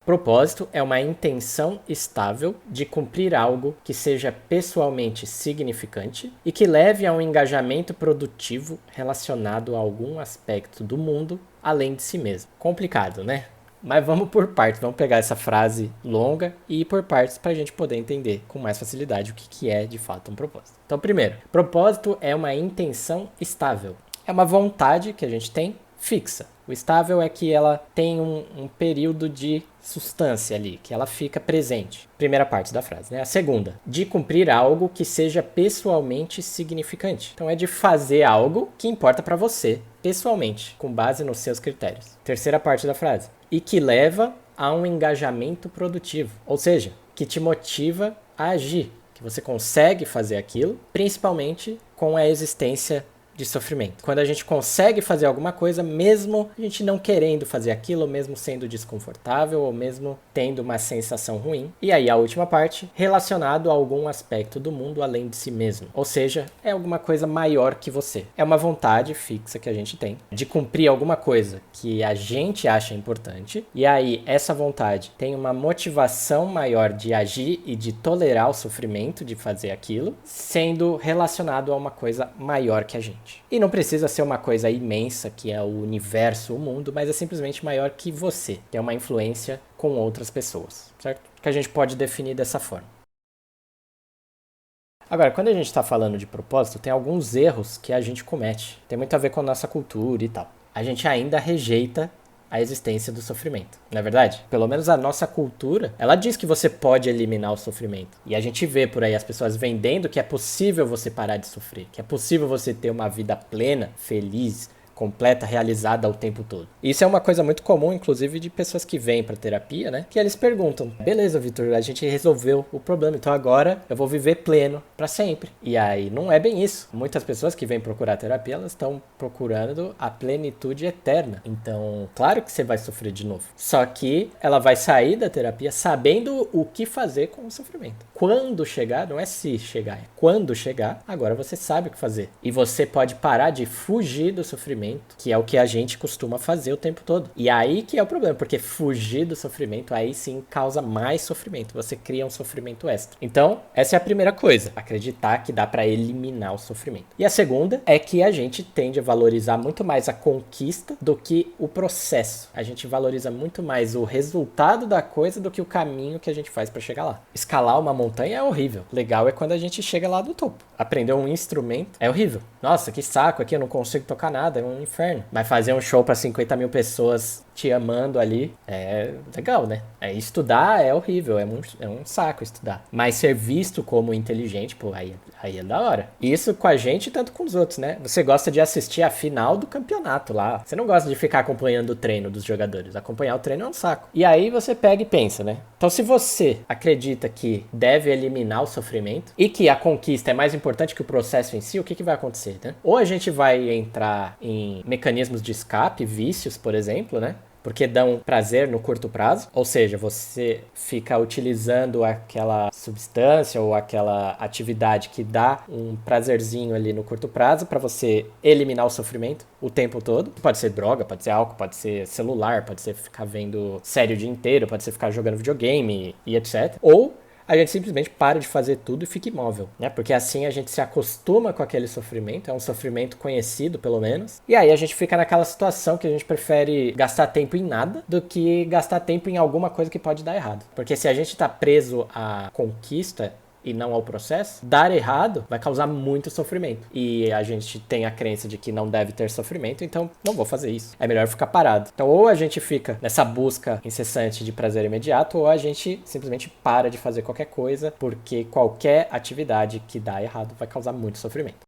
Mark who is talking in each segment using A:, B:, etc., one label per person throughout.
A: Propósito é uma intenção estável de cumprir algo que seja pessoalmente significante e que leve a um engajamento produtivo relacionado a algum aspecto do mundo além de si mesmo. Complicado, né? Mas vamos por partes, vamos pegar essa frase longa e ir por partes para a gente poder entender com mais facilidade o que é de fato um propósito. Então, primeiro, propósito é uma intenção estável. É uma vontade que a gente tem fixa. O estável é que ela tem um período de substância ali, que ela fica presente. Primeira parte da frase, né? A segunda, de cumprir algo que seja pessoalmente significante. Então é de fazer algo que importa para você, pessoalmente, com base nos seus critérios. Terceira parte da frase, e que leva a um engajamento produtivo, ou seja, que te motiva a agir, que você consegue fazer aquilo, principalmente com a existência de sofrimento. Quando a gente consegue fazer alguma coisa, mesmo a gente não querendo fazer aquilo, mesmo sendo desconfortável, ou mesmo tendo uma sensação ruim. E aí a última parte, relacionado a algum aspecto do mundo além de si mesmo. Ou seja, é alguma coisa maior que você. É uma vontade fixa que a gente tem de cumprir alguma coisa que a gente acha importante. E aí essa vontade tem uma motivação maior de agir e de tolerar o sofrimento de fazer aquilo, sendo relacionado a uma coisa maior que a gente. E não precisa ser uma coisa imensa, que é o universo, o mundo, mas é simplesmente maior que você. Tem uma influência com outras pessoas, certo? Que a gente pode definir dessa forma. Agora, quando a gente está falando de propósito, tem alguns erros que a gente comete. Tem muito a ver com a nossa cultura e tal. A gente ainda rejeita a existência do sofrimento, não é verdade? Pelo menos a nossa cultura, ela diz que você pode eliminar o sofrimento. E a gente vê por aí as pessoas vendendo que é possível você parar de sofrer, que é possível você ter uma vida plena, feliz, completa, realizada o tempo todo. Isso é uma coisa muito comum, inclusive, de pessoas que vêm para terapia, né? Que eles perguntam: beleza, Vitor, a gente resolveu o problema, então agora eu vou viver pleno para sempre. E aí não é bem isso. Muitas pessoas que vêm procurar terapia, elas estão procurando a plenitude eterna. Então, claro que você vai sofrer de novo. Só que ela vai sair da terapia sabendo o que fazer com o sofrimento. Quando chegar, não é se chegar, é quando chegar, agora você sabe o que fazer. E você pode parar de fugir do sofrimento, que é o que a gente costuma fazer o tempo todo. E aí que é o problema, porque fugir do sofrimento aí sim causa mais sofrimento. Você cria um sofrimento extra. Então, essa é a primeira coisa, acreditar que dá para eliminar o sofrimento. E a segunda é que a gente tende a valorizar muito mais a conquista do que o processo. A gente valoriza muito mais o resultado da coisa do que o caminho que a gente faz para chegar lá. Escalar uma montanha é horrível. Legal é quando a gente chega lá do topo. Aprender um instrumento é horrível. Nossa, que saco aqui, eu não consigo tocar nada, é um inferno. Mas fazer um show para 50 mil pessoas te amando ali é legal, né? Estudar é horrível, é um saco estudar. Mas ser visto como inteligente, pô, aí é da hora. Isso com a gente e tanto com os outros, né? Você gosta de assistir a final do campeonato lá. Você não gosta de ficar acompanhando o treino dos jogadores. Acompanhar o treino é um saco. E aí você pega e pensa, né? Então se você acredita que deve eliminar o sofrimento e que a conquista é mais importante que o processo em si, o que vai acontecer, né? Ou a gente vai entrar em mecanismos de escape, vícios, por exemplo, né? Porque dão prazer no curto prazo, ou seja, você fica utilizando aquela substância ou aquela atividade que dá um prazerzinho ali no curto prazo para você eliminar o sofrimento o tempo todo. Pode ser droga, pode ser álcool, pode ser celular, pode ser ficar vendo série o dia inteiro, pode ser ficar jogando videogame e etc. Ou a gente simplesmente para de fazer tudo e fica imóvel, né? Porque assim a gente se acostuma com aquele sofrimento, é um sofrimento conhecido pelo menos, e aí a gente fica naquela situação que a gente prefere gastar tempo em nada do que gastar tempo em alguma coisa que pode dar errado. Porque se a gente tá preso à conquista e não ao processo, dar errado vai causar muito sofrimento. E a gente tem a crença de que não deve ter sofrimento, então não vou fazer isso. É melhor ficar parado. Então ou a gente fica nessa busca incessante de prazer imediato, ou a gente simplesmente para de fazer qualquer coisa, porque qualquer atividade que dá errado vai causar muito sofrimento.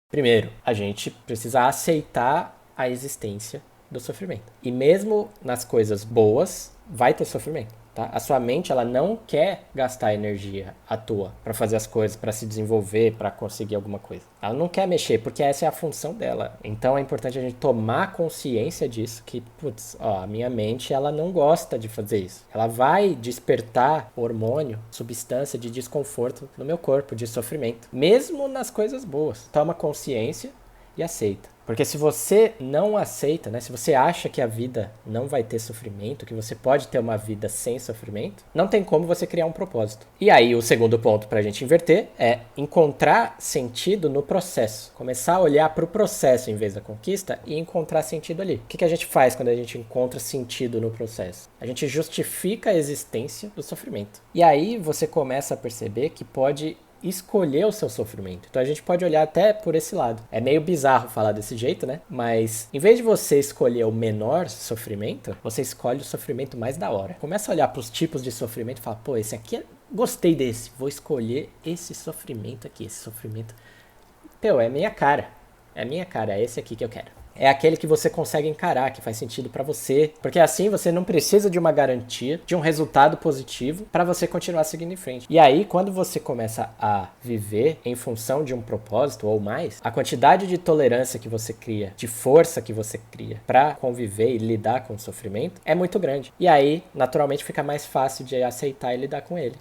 A: Primeiro, a gente precisa aceitar a existência do sofrimento. E mesmo nas coisas boas, vai ter sofrimento. Tá? A sua mente ela não quer gastar energia à toa para fazer as coisas, para se desenvolver, para conseguir alguma coisa. Ela não quer mexer, porque essa é a função dela. Então é importante a gente tomar consciência disso, que, putz, a minha mente ela não gosta de fazer isso. Ela vai despertar hormônio, substância de desconforto no meu corpo, de sofrimento, mesmo nas coisas boas. Toma consciência e aceita. Porque se você não aceita, né? Se você acha que a vida não vai ter sofrimento, que você pode ter uma vida sem sofrimento, não tem como você criar um propósito. E aí o segundo ponto pra gente inverter é encontrar sentido no processo. Começar a olhar pro processo em vez da conquista e encontrar sentido ali. O que a gente faz quando a gente encontra sentido no processo? A gente justifica a existência do sofrimento. E aí você começa a perceber que pode escolher o seu sofrimento. Então a gente pode olhar até por esse lado. É meio bizarro falar desse jeito, né? Mas em vez de você escolher o menor sofrimento, você escolhe o sofrimento mais da hora. Começa a olhar para os tipos de sofrimento e fala, pô, esse aqui gostei desse, vou escolher esse sofrimento aqui, esse sofrimento. Pô, é minha cara. É minha cara, é esse aqui que eu quero. É aquele que você consegue encarar, que faz sentido pra você. Porque assim você não precisa de uma garantia, de um resultado positivo pra você continuar seguindo em frente. E aí, quando você começa a viver em função de um propósito ou mais, a quantidade de tolerância que você cria, de força que você cria pra conviver e lidar com o sofrimento é muito grande. E aí, naturalmente, fica mais fácil de aceitar e lidar com ele.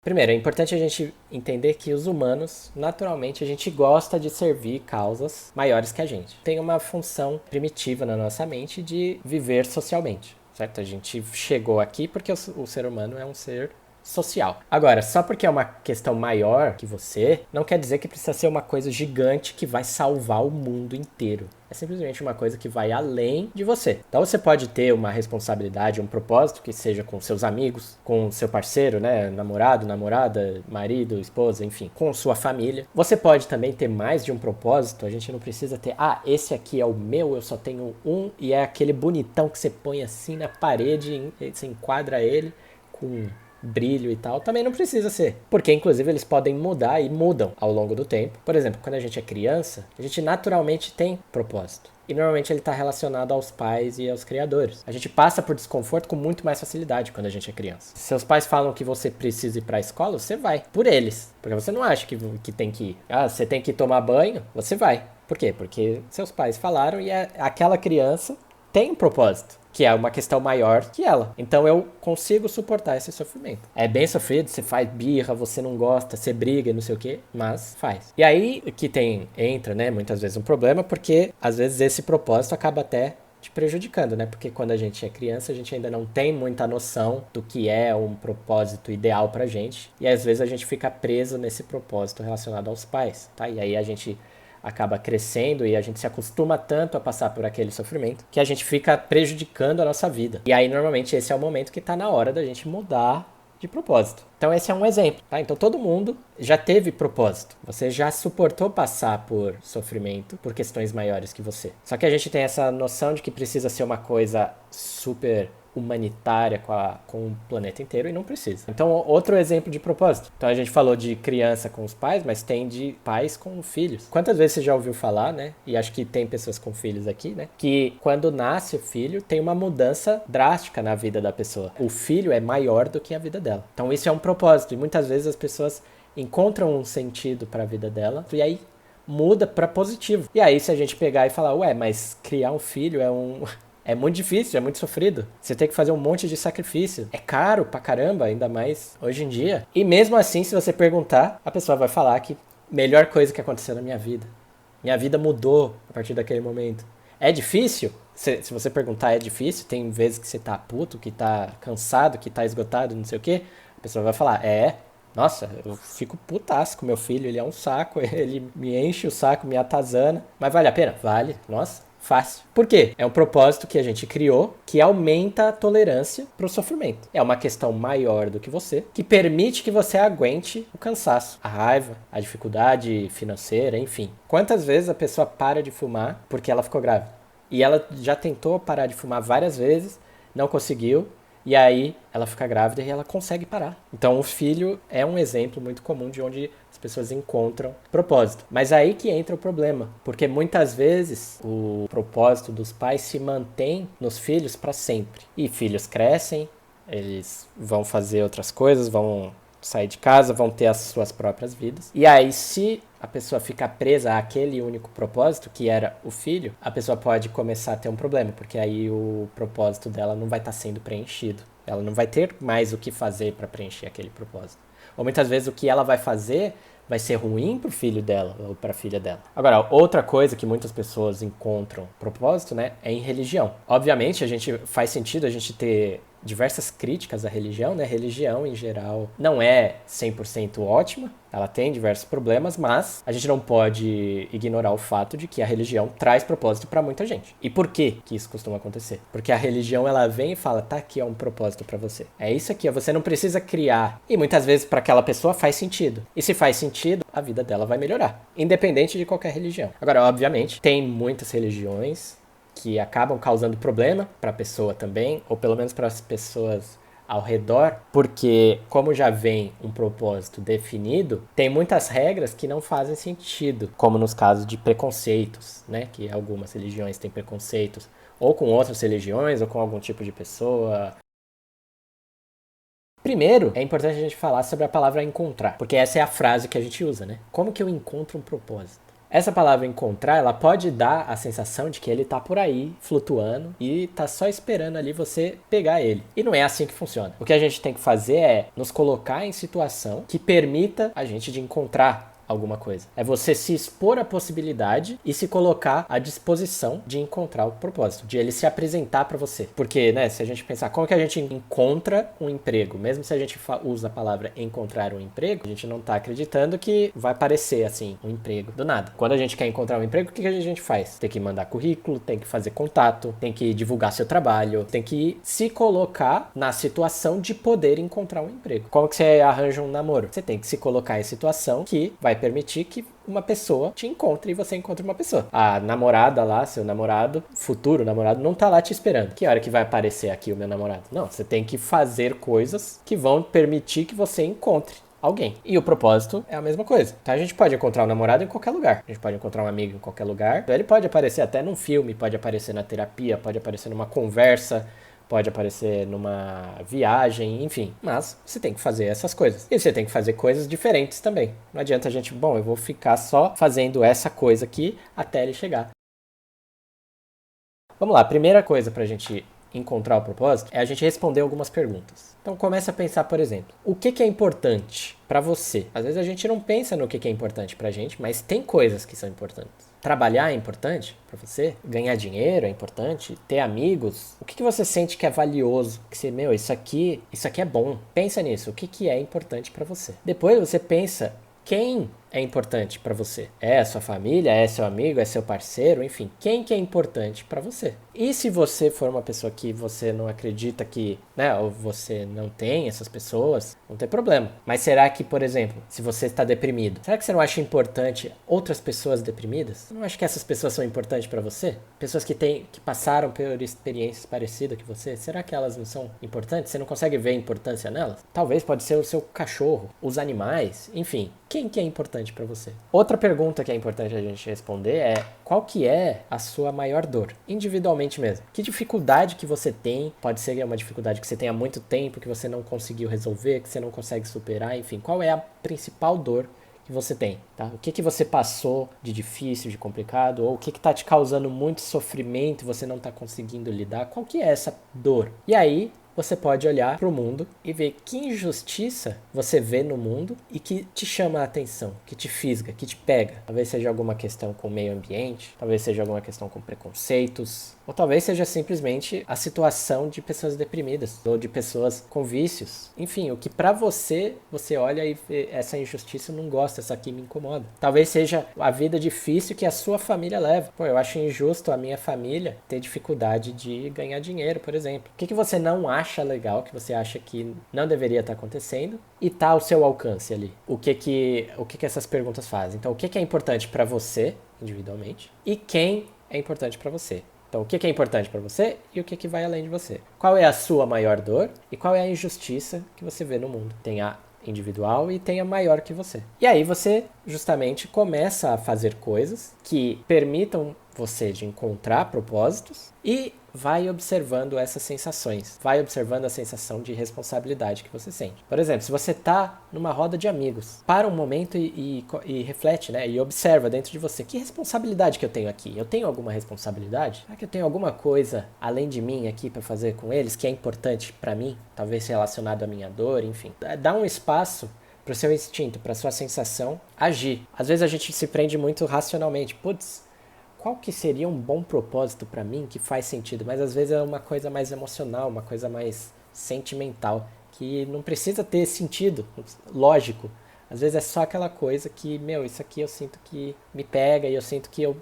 A: Primeiro, é importante a gente entender que os humanos, naturalmente, a gente gosta de servir causas maiores que a gente. Tem uma função primitiva na nossa mente de viver socialmente, certo? A gente chegou aqui porque o ser humano é um ser social. Agora, só porque é uma questão maior que você, não quer dizer que precisa ser uma coisa gigante que vai salvar o mundo inteiro. É simplesmente uma coisa que vai além de você. Então você pode ter uma responsabilidade, um propósito que seja com seus amigos, com seu parceiro, né, namorado, namorada, marido, esposa, enfim, com sua família. Você pode também ter mais de um propósito. A gente não precisa ter, esse aqui é o meu, eu só tenho um, e é aquele bonitão que você põe assim na parede, você enquadra ele com brilho e tal, também não precisa ser. Porque, inclusive, eles podem mudar e mudam ao longo do tempo. Por exemplo, quando a gente é criança, a gente naturalmente tem propósito. E normalmente ele está relacionado aos pais e aos criadores. A gente passa por desconforto com muito mais facilidade quando a gente é criança. Se seus pais falam que você precisa ir para a escola, você vai. Por eles. Porque você não acha que tem que ir. Você tem que tomar banho, você vai. Por quê? Porque seus pais falaram e aquela criança tem um propósito, que é uma questão maior que ela. Então eu consigo suportar esse sofrimento. É bem sofrido, você faz birra, você não gosta, você briga e não sei o que, mas faz. E aí que entra, né, muitas vezes um problema, porque às vezes esse propósito acaba até te prejudicando, né? Porque quando a gente é criança, a gente ainda não tem muita noção do que é um propósito ideal pra gente. E às vezes a gente fica preso nesse propósito relacionado aos pais, tá? E aí a gente acaba crescendo e a gente se acostuma tanto a passar por aquele sofrimento que a gente fica prejudicando a nossa vida. E aí, normalmente, esse é o momento que tá na hora da gente mudar de propósito. Então, esse é um exemplo, tá? Então, todo mundo já teve propósito. Você já suportou passar por sofrimento, por questões maiores que você. Só que a gente tem essa noção de que precisa ser uma coisa super humanitária com o planeta inteiro e não precisa. Então, outro exemplo de propósito. Então, a gente falou de criança com os pais, mas tem de pais com filhos. Quantas vezes você já ouviu falar, né? E acho que tem pessoas com filhos aqui, né? Que quando nasce o filho, tem uma mudança drástica na vida da pessoa. O filho é maior do que a vida dela. Então, isso é um propósito. E muitas vezes as pessoas encontram um sentido para a vida dela e aí muda para positivo. E aí, se a gente pegar e falar, mas criar um filho é muito difícil, é muito sofrido. Você tem que fazer um monte de sacrifício. É caro pra caramba, ainda mais hoje em dia. E mesmo assim, se você perguntar, a pessoa vai falar que melhor coisa que aconteceu na minha vida. Minha vida mudou a partir daquele momento. É difícil? Se você perguntar, é difícil? Tem vezes que você tá puto, que tá cansado, que tá esgotado, não sei o quê. A pessoa vai falar, nossa, eu fico putaço com meu filho, ele é um saco, ele me enche o saco, me atazana. Mas vale a pena? Vale, nossa. Fácil. Por quê? É um propósito que a gente criou que aumenta a tolerância para o sofrimento. É uma questão maior do que você, que permite que você aguente o cansaço, a raiva, a dificuldade financeira, enfim. Quantas vezes a pessoa para de fumar porque ela ficou grávida? E ela já tentou parar de fumar várias vezes, não conseguiu, e aí ela fica grávida e ela consegue parar. Então o filho é um exemplo muito comum de onde as pessoas encontram propósito. Mas aí que entra o problema, porque muitas vezes o propósito dos pais se mantém nos filhos para sempre. E filhos crescem, eles vão fazer outras coisas, vão sair de casa, vão ter as suas próprias vidas. E aí, se a pessoa ficar presa àquele único propósito, que era o filho, a pessoa pode começar a ter um problema, porque aí o propósito dela não vai estar sendo preenchido. Ela não vai ter mais o que fazer para preencher aquele propósito. Ou muitas vezes o que ela vai fazer vai ser ruim pro filho dela ou pra filha dela. Agora, outra coisa que muitas pessoas encontram propósito, né, é em religião. Obviamente, faz sentido a gente ter diversas críticas à religião, né? Religião, em geral, não é 100% ótima, ela tem diversos problemas, mas a gente não pode ignorar o fato de que a religião traz propósito para muita gente. E por que isso costuma acontecer? Porque a religião, ela vem e fala, tá aqui, ó, um propósito para você. É isso aqui, ó, você não precisa criar. E muitas vezes para aquela pessoa faz sentido. E se faz sentido, a vida dela vai melhorar, independente de qualquer religião. Agora, obviamente, tem muitas religiões que acabam causando problema para a pessoa também, ou pelo menos para as pessoas ao redor, porque como já vem um propósito definido, tem muitas regras que não fazem sentido, como nos casos de preconceitos, né, que algumas religiões têm preconceitos, ou com outras religiões, ou com algum tipo de pessoa. Primeiro, é importante a gente falar sobre a palavra encontrar, porque essa é a frase que a gente usa, né? Como que eu encontro um propósito? Essa palavra encontrar, ela pode dar a sensação de que ele tá por aí, flutuando, e tá só esperando ali você pegar ele. E não é assim que funciona. O que a gente tem que fazer é nos colocar em situação que permita a gente de encontrar alguma coisa. É você se expor à possibilidade e se colocar à disposição de encontrar o propósito, de ele se apresentar para você. Porque, né, se a gente pensar como que a gente encontra um emprego, mesmo se a gente usa a palavra encontrar um emprego, a gente não tá acreditando que vai aparecer assim um emprego do nada. Quando a gente quer encontrar um emprego, o que a gente faz? Tem que mandar currículo, tem que fazer contato, tem que divulgar seu trabalho, tem que se colocar na situação de poder encontrar um emprego. Como que você arranja um namoro? Você tem que se colocar em situação que vai permitir que uma pessoa te encontre e você encontre uma pessoa. A namorada lá, seu namorado, futuro namorado, não tá lá te esperando. Que hora que vai aparecer aqui o meu namorado? Não, você tem que fazer coisas que vão permitir que você encontre alguém. E o propósito é a mesma coisa. Então a gente pode encontrar um namorado em qualquer lugar. A gente pode encontrar um amigo em qualquer lugar. Então ele pode aparecer até num filme, pode aparecer na terapia, pode aparecer numa conversa, pode aparecer numa viagem, enfim. Mas você tem que fazer essas coisas. E você tem que fazer coisas diferentes também. Não adianta a gente, bom, eu vou ficar só fazendo essa coisa aqui até ele chegar. Vamos lá, a primeira coisa pra gente encontrar o propósito é a gente responder algumas perguntas. Então começa a pensar, por exemplo, o que é importante pra você? Às vezes a gente não pensa no que é importante pra gente, mas tem coisas que são importantes. Trabalhar é importante para você? Ganhar dinheiro é importante? Ter amigos? O que você sente que é valioso? Que você, meu, isso aqui é bom. Pensa nisso. O que é importante para você? Depois você pensa quem é importante para você. É a sua família? É seu amigo? É seu parceiro? Enfim, quem que é importante para você? E se você for uma pessoa que você não acredita que, né, ou você não tem essas pessoas, não tem problema. Mas será que, por exemplo, se você está deprimido, será que você não acha importante outras pessoas deprimidas? Você não acha que essas pessoas são importantes para você? Pessoas que passaram por experiências parecidas que você, será que elas não são importantes? Você não consegue ver a importância nelas? Talvez pode ser o seu cachorro, os animais, enfim. Quem que é importante para você? Outra pergunta que é importante a gente responder é qual que é a sua maior dor? Individualmente mesmo. Que dificuldade que você tem? Pode ser uma dificuldade que você tem há muito tempo, que você não conseguiu resolver, que você não consegue superar, enfim. Qual é a principal dor que você tem, tá? O que você passou de difícil, de complicado, ou o que tá te causando muito sofrimento e você não tá conseguindo lidar? Qual que é essa dor? E aí você pode olhar para o mundo e ver que injustiça você vê no mundo e que te chama a atenção, que te fisga, que te pega. Talvez seja alguma questão com o meio ambiente, talvez seja alguma questão com preconceitos, ou talvez seja simplesmente a situação de pessoas deprimidas ou de pessoas com vícios. Enfim, o que pra você olha e vê essa injustiça, não gosta, essa aqui me incomoda. Talvez seja a vida difícil que a sua família leva. Pô, eu acho injusto a minha família ter dificuldade de ganhar dinheiro, por exemplo. O que você não acha legal, que você acha que não deveria estar acontecendo e tá ao seu alcance ali? O que essas perguntas fazem? Então, o que é importante pra você, individualmente, e quem é importante pra você? Então, o que é importante para você e o que vai além de você? Qual é a sua maior dor e qual é a injustiça que você vê no mundo? Tem a individual e tem a maior que você. E aí você justamente começa a fazer coisas que permitam você de encontrar propósitos e vai observando essas sensações, vai observando a sensação de responsabilidade que você sente. Por exemplo, se você está numa roda de amigos, para um momento e reflete, né? E observa dentro de você, que responsabilidade que eu tenho aqui? Eu tenho alguma responsabilidade? Será que eu tenho alguma coisa além de mim aqui para fazer com eles que é importante para mim? Talvez relacionado à minha dor, enfim. Dá um espaço pro seu instinto, pra sua sensação, agir. Às vezes a gente se prende muito racionalmente. Putz, qual que seria um bom propósito pra mim que faz sentido? Mas às vezes é uma coisa mais emocional, uma coisa mais sentimental, que não precisa ter sentido lógico. Às vezes é só aquela coisa que, meu, isso aqui eu sinto que me pega e eu sinto que eu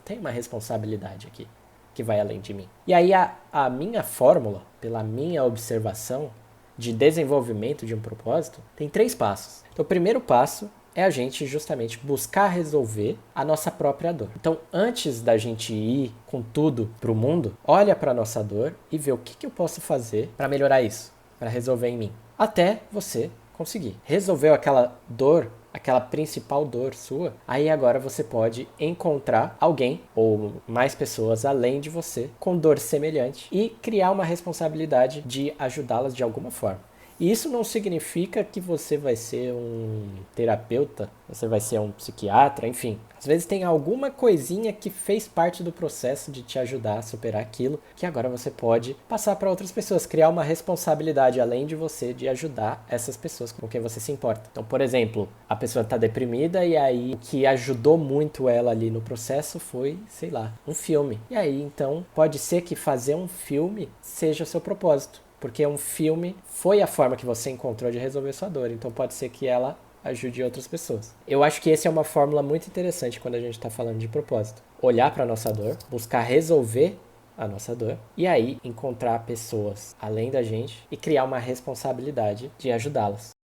A: tenho uma responsabilidade aqui que vai além de mim. E aí a minha fórmula, pela minha observação de desenvolvimento de um propósito, tem 3 passos. Então o primeiro passo é a gente justamente buscar resolver a nossa própria dor. Então, antes da gente ir com tudo pro mundo, olha para nossa dor e vê o que eu posso fazer para melhorar isso, para resolver em mim. Até você conseguir. Resolveu aquela dor, aquela principal dor sua, aí agora você pode encontrar alguém ou mais pessoas além de você com dor semelhante e criar uma responsabilidade de ajudá-las de alguma forma. E isso não significa que você vai ser um terapeuta, você vai ser um psiquiatra, enfim. Às vezes tem alguma coisinha que fez parte do processo de te ajudar a superar aquilo, que agora você pode passar para outras pessoas, criar uma responsabilidade além de você de ajudar essas pessoas com quem você se importa. Então, por exemplo, a pessoa está deprimida e aí o que ajudou muito ela ali no processo foi, sei lá, um filme. E aí, então, pode ser que fazer um filme seja o seu propósito. Porque um filme foi a forma que você encontrou de resolver sua dor. Então pode ser que ela ajude outras pessoas. Eu acho que essa é uma fórmula muito interessante quando a gente está falando de propósito. Olhar para a nossa dor, buscar resolver a nossa dor e aí encontrar pessoas além da gente e criar uma responsabilidade de ajudá-las.